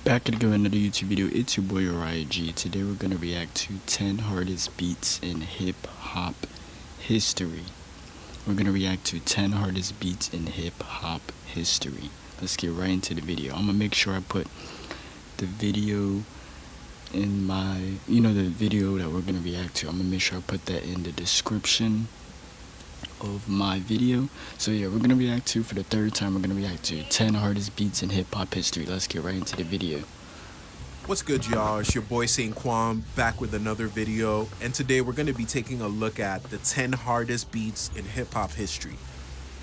Back again with another YouTube video. It's your boy Uriah G. Today we're gonna react to 10 hardest beats in hip hop history. We're gonna react to 10 hardest beats in hip hop history. Let's get right into the video. I'm gonna make sure I put the video in my, the video that we're gonna react to. I'm gonna make sure I put that in the description of my video. So yeah, we're gonna react to, for the third time, we're gonna react to 10 hardest beats in hip hop history. Let's get right into the video. What's good, y'all? It's your boy Saint Kwam back with another video, and today we're going to be taking a look at the 10 hardest beats in hip hop history.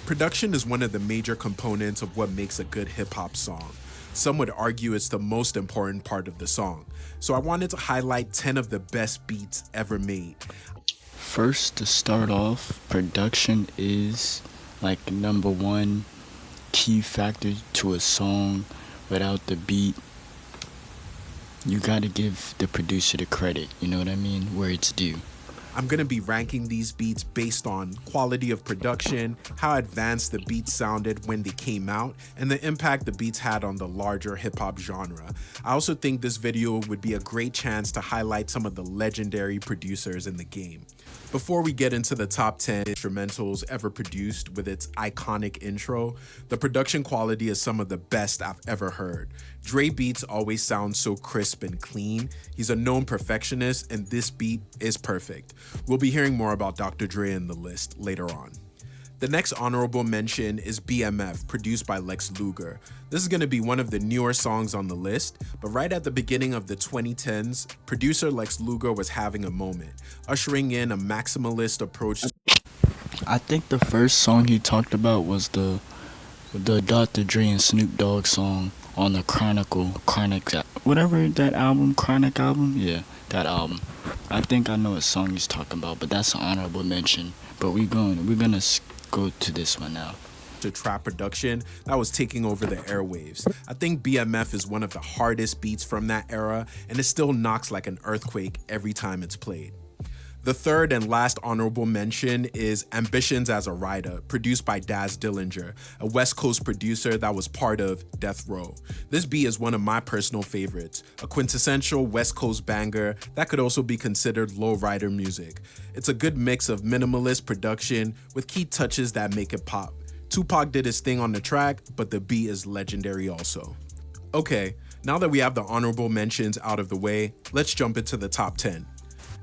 Production is one of the major components of what makes a good hip hop song. Some would argue it's the most important part of the song. So I wanted to highlight 10 of the best beats ever made. First, to start off, production is like number one key factor to a song. Without the beat, you gotta give the producer the credit, you know what I mean, where it's due. I'm going to be ranking these beats based on quality of production, how advanced the beats sounded when they came out, and the impact the beats had on the larger hip-hop genre. I also think this video would be a great chance to highlight some of the legendary producers in the game. Before we get into the top 10 instrumentals ever produced with its iconic intro, the production quality is some of the best I've ever heard. Dre beats always sound so crisp and clean. He's a known perfectionist, and this beat is perfect. We'll be hearing more about Dr. Dre in the list later on. The next honorable mention is BMF, produced by Lex Luger. This is going to be one of the newer songs on the list, but right at the beginning of the 2010s, producer Lex Luger was having a moment, ushering in a maximalist approach. I think the first song he talked about was the Dr. Dre and Snoop Dogg song on the Chronic, whatever that album, Chronic album, yeah, that album. I think I know what song he's talking about, but that's an honorable mention. But we're gonna go to this one now. To trap production that was taking over the airwaves. I think BMF is one of the hardest beats from that era, and it still knocks like an earthquake every time it's played. The third and last honorable mention is Ambitions as a Rider, produced by Daz Dillinger, a West Coast producer that was part of Death Row. This beat is one of my personal favorites, a quintessential West Coast banger that could also be considered lowrider music. It's a good mix of minimalist production with key touches that make it pop. Tupac did his thing on the track, but the beat is legendary also. Okay, now that we have the honorable mentions out of the way, let's jump into the top 10.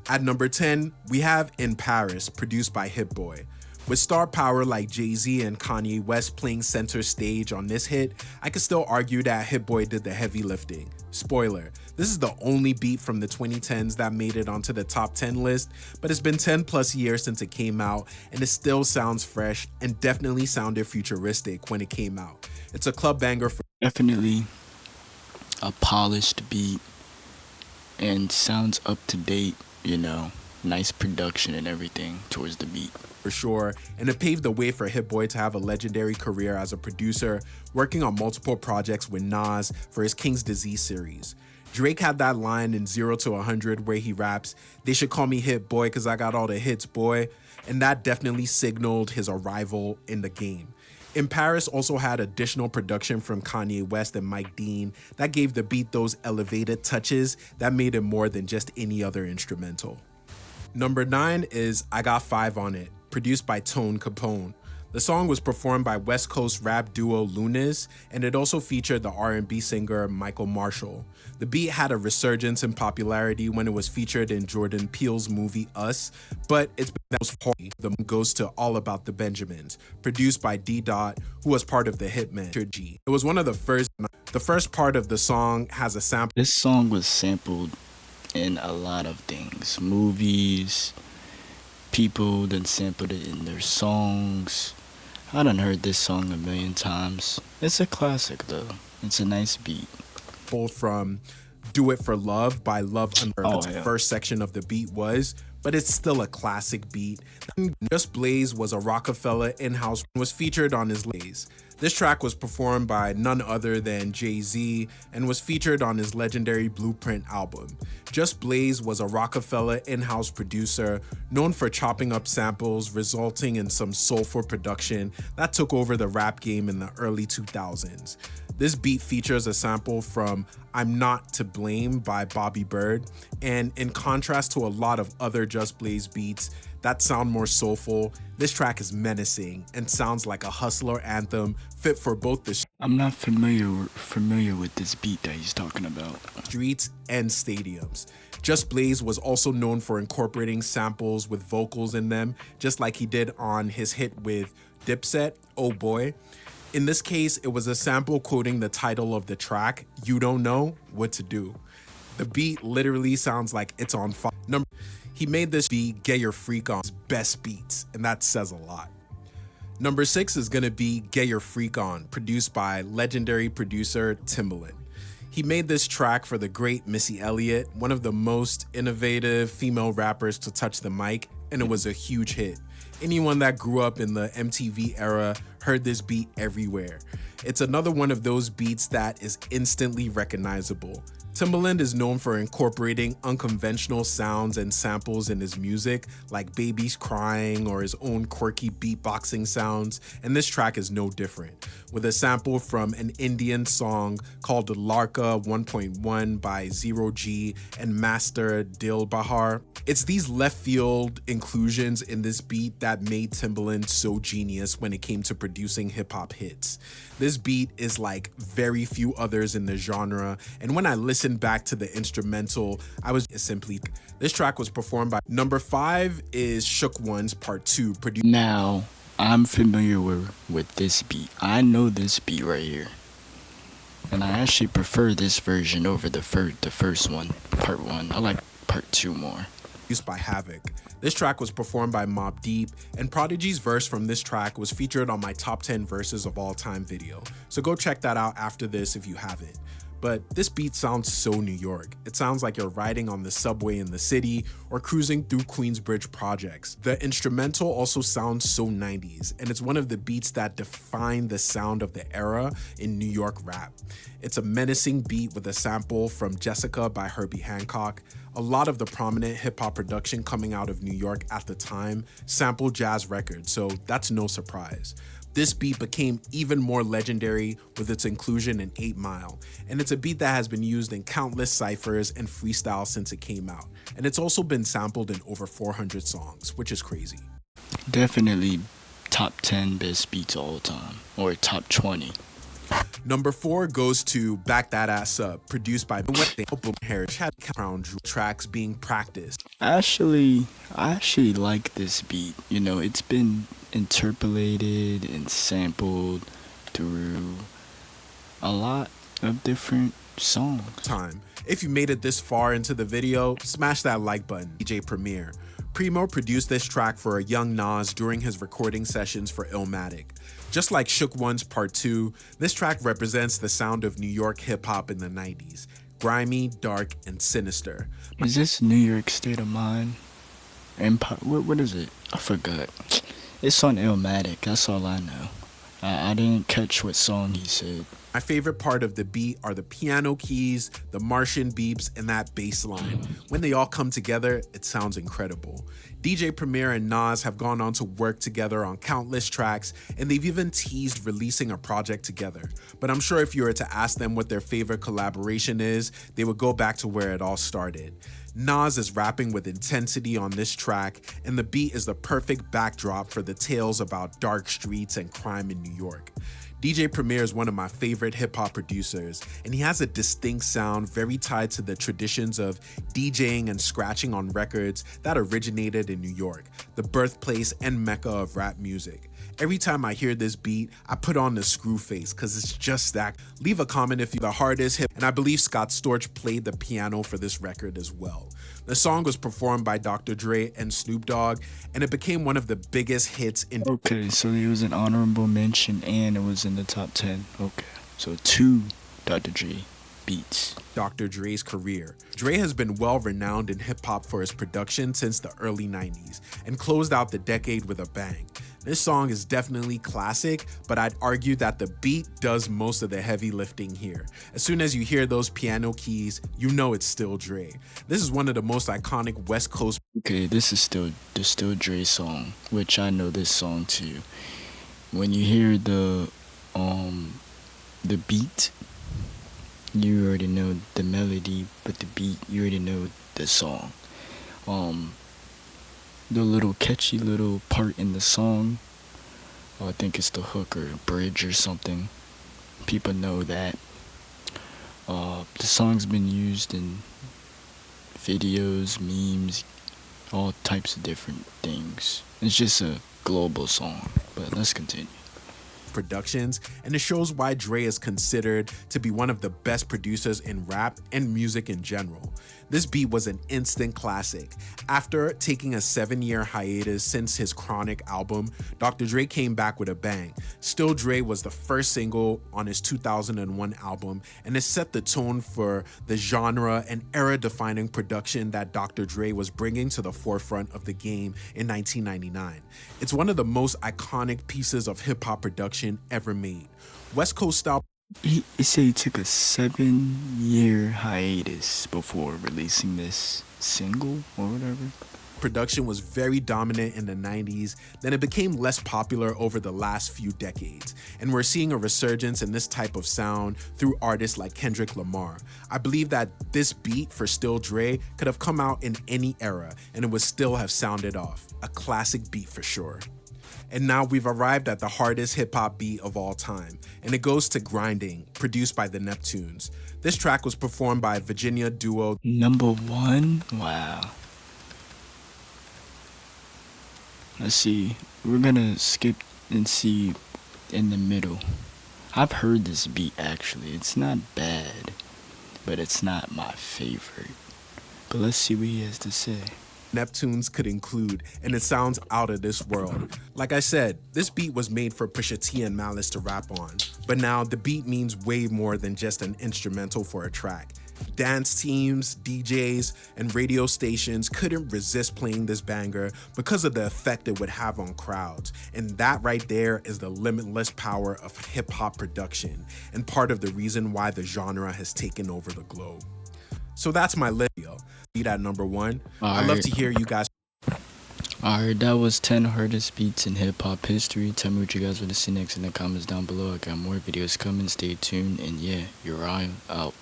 At number 10, we have In Paris, produced by Hit Boy. With star power like Jay-Z and Kanye West playing center stage on this hit, I could still argue that Hit Boy did the heavy lifting. Spoiler, this is the only beat from the 2010s that made it onto the top 10 list, but it's been 10 plus years since it came out, and it still sounds fresh and definitely sounded futuristic when it came out. It's a club banger for definitely a polished beat and sounds up to date. Nice production and everything towards the beat. For sure, and it paved the way for Hit Boy to have a legendary career as a producer, working on multiple projects with Nas for his King's Disease series. Drake had that line in 0 to 100 where he raps, "They should call me Hit Boy cause I got all the hits, boy," and that definitely signaled his arrival in the game. In Paris also had additional production from Kanye West and Mike Dean that gave the beat those elevated touches that made it more than just any other instrumental. Number 9 is I Got 5 on It, produced by Tone Capone. The song was performed by West Coast rap duo Lunas, and it also featured the R&B singer Michael Marshall. The beat had a resurgence in popularity when it was featured in Jordan Peele's movie Us, but its most party goes to All About the Benjamins, produced by D. Dot, who was part of the Hitmen. It was one of the first part of the song has a sample. This song was sampled in a lot of things, movies, people then sampled it in their songs. I done heard this song a million times. It's a classic though. It's a nice beat. From Do It For Love by Love Under the first section of the beat was, but it's still a classic beat. Just Blaze was a Rockefeller in-house, was featured on his Lays. This track was performed by none other than Jay-Z and was featured on his legendary Blueprint album. Just Blaze was a Rockefeller in-house producer known for chopping up samples, resulting in some soulful production that took over the rap game in the early 2000s. This beat features a sample from I'm Not to Blame by Bobby Bird, and in contrast to a lot of other Just Blaze beats that sound more soulful, this track is menacing and sounds like a hustler anthem fit for both the I'm not familiar with this beat that he's talking about. streets and stadiums. Just Blaze was also known for incorporating samples with vocals in them, just like he did on his hit with Dipset, Oh Boy. In this case, it was a sample quoting the title of the track, You Don't Know What to Do. The beat literally sounds like it's on fire. He made this beat Get Your Freak On's best beats, and that says a lot. Number 6 is gonna be Get Your Freak On, produced by legendary producer Timbaland. He made this track for the great Missy Elliott, one of the most innovative female rappers to touch the mic, and it was a huge hit. Anyone that grew up in the MTV era heard this beat everywhere. It's another one of those beats that is instantly recognizable. Timbaland is known for incorporating unconventional sounds and samples in his music, like babies crying or his own quirky beatboxing sounds, and this track is no different, with a sample from an Indian song called Larka 1.1 by Zero G and Master Dil Bahar. It's these left field inclusions in this beat that made Timbaland so genius when it came to producing hip hop hits. This beat is like very few others in the genre, and when I listened back to the instrumental, I was simply, this track was performed by Number 5 is Shook One's Part 2, produced. Now, I'm familiar with this beat. I know this beat right here. And I actually prefer this version over the first one, Part 1. I like Part 2 more. Produced by Havoc. This track was performed by Mobb Deep, and Prodigy's verse from this track was featured on my top 10 verses of all time video. So go check that out after this if you haven't. But this beat sounds so New York. It sounds like you're riding on the subway in the city or cruising through Queensbridge projects. The instrumental also sounds so 90s, and it's one of the beats that define the sound of the era in New York rap. It's a menacing beat with a sample from Jessica by Herbie Hancock. A lot of the prominent hip-hop production coming out of New York at the time sampled jazz records, so that's no surprise. This beat became even more legendary with its inclusion in 8 Mile, and it's a beat that has been used in countless ciphers and freestyles since it came out, and it's also been sampled in over 400 songs, which is crazy. Definitely top 10 best beats of all time, or top 20. Number 4 goes to Back That Ass Up, produced by Heritage, had crown tracks being practiced. I actually like this beat. You know, it's been interpolated and sampled through a lot of different songs. If you made it this far into the video, smash that like button. DJ Premier. Primo produced this track for a young Nas during his recording sessions for Illmatic. Just like Shook One's Part 2, this track represents the sound of New York hip-hop in the 90s. Grimy, dark, and sinister. Is this New York State of Mind? Empire? What is it? I forgot. It's on Illmatic, that's all I know. I didn't catch what song he said. My favorite part of the beat are the piano keys, the Martian beeps, and that bass line. When they all come together, it sounds incredible. DJ Premier and Nas have gone on to work together on countless tracks, and they've even teased releasing a project together. But I'm sure if you were to ask them what their favorite collaboration is, they would go back to where it all started. Nas is rapping with intensity on this track, and the beat is the perfect backdrop for the tales about dark streets and crime in New York. DJ Premier is one of my favorite hip-hop producers, and he has a distinct sound very tied to the traditions of DJing and scratching on records that originated in New York, the birthplace and mecca of rap music. Every time I hear this beat, I put on the screw face because it's just that. Leave a comment if you're the hardest hip, and I believe Scott Storch played the piano for this record as well. The song was performed by Dr. Dre and Snoop Dogg, and it became one of the biggest hits in— Okay, so it was an honorable mention and it was in the top 10. Okay, so 2 Dr. Dre beats. Dr. Dre's career. Dre has been well renowned in hip hop for his production since the early 90s and closed out the decade with a bang. This song is definitely classic, but I'd argue that the beat does most of the heavy lifting here. As soon as you hear those piano keys, you know it's still Dre. This is one of the most iconic West Coast— Okay, this is still Dre song, which I know this song too. When you hear the the beat, you already know the melody, but the beat, you already know the song. The little catchy little part in the song, I think it's the hook or bridge or something. People know that. The song's been used in videos, memes, all types of different things. It's just a global song, but let's continue. Productions, and it shows why Dre is considered to be one of the best producers in rap and music in general. This beat was an instant classic. After taking a 7-year hiatus since his Chronic album, Dr. Dre came back with a bang. Still Dre was the first single on his 2001 album, and it set the tone for the genre and era-defining production that Dr. Dre was bringing to the forefront of the game in 1999. It's one of the most iconic pieces of hip-hop production ever made. West Coast style. He said he took a 7-year hiatus before releasing this single or whatever. Production was very dominant in the 90s, then it became less popular over the last few decades, and we're seeing a resurgence in this type of sound through artists like Kendrick Lamar. I believe that this beat for Still Dre could have come out in any era, and it would still have sounded off. A classic beat for sure. And now we've arrived at the hardest hip-hop beat of all time, and it goes to Grinding, produced by the Neptunes. This track was performed by Virginia duo Number one? Wow. Let's see. We're gonna skip and see in the middle. I've heard this beat actually. It's not bad, but it's not my favorite. But let's see what he has to say. Neptunes could include, and it sounds out of this world. Like I said, this beat was made for Pusha T and Malice to rap on, but now the beat means way more than just an instrumental for a track. Dance teams, DJs, and radio stations couldn't resist playing this banger because of the effect it would have on crowds. And that right there is the limitless power of hip-hop production, and part of the reason why the genre has taken over the globe. So that's my list. Beat at number one. I'd love to hear you guys. Alright, that was 10 hardest beats in hip-hop history. Tell me what you guys want to see next in the comments down below. I got more videos coming. Stay tuned. And yeah, Uriah out.